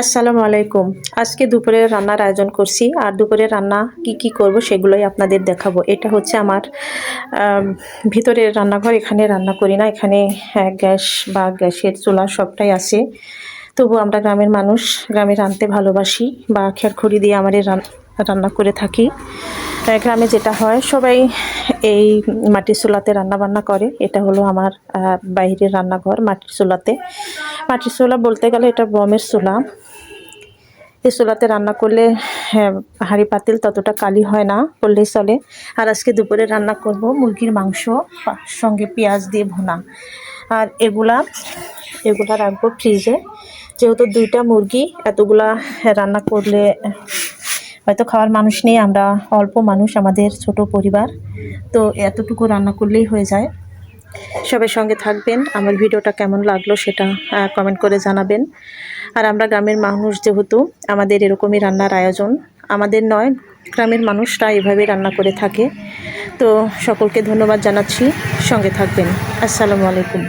আসসালামু আলাইকুম। আজকে দুপুরে রান্নার আয়োজন করছি। আর দুপুরে রান্না কি করব সেগুলোই আপনাদের দেখাবো। এটা হচ্ছে আমার ভিতরের রান্নাঘর। এখানে রান্না করি না। এখানে গ্যাস বা গ্যাসের চুলা সবটাই আছে। তবু আমরা গ্রামের মানুষ, গ্রামে রাঁধতে ভালোবাসি বা খেরখড়ি দিয়ে আমাদের রান্না করে থাকি। গ্রামে যেটা হয় সবাই এই মাটির চুলাতে রান্নাবান্না করে। এটা হলো আমার বাইরের রান্নাঘর মাটির চুলাতে। মাটির চুলা বলতে গেলে এটা গমের চুলা। এই চুলাতে রান্না করলে হাঁড়ি পাতিল ততটা কালি হয় না, করলেই চলে। আর আজকে দুপুরে রান্না করব মুরগির মাংস, সঙ্গে পেঁয়াজ দিয়ে ভুনা। আর এগুলা রাখবো ফ্রিজে, যেহেতু 2টা মুরগি, এতগুলা রান্না করলে হয়তো খাওয়ার মানুষ নেই, আমরা অল্প মানুষ, আমাদের ছোট পরিবার, তো এতটুকু রান্না করলেই হয়ে যায়। সবাই সঙ্গে থাকবেন। আমার ভিডিওটা কেমন লাগলো সেটা কমেন্ট করে জানাবেন। আর আমরা গ্রামের মানুষ যেহেতু, আমাদের এরকমই রান্নার আয়োজন। আমাদের নয়, গ্রামের মানুষরা এভাবেই রান্না করে থাকে। তো সকলকে ধন্যবাদ জানাচ্ছি। সঙ্গে থাকবেন। আসসালামু আলাইকুম।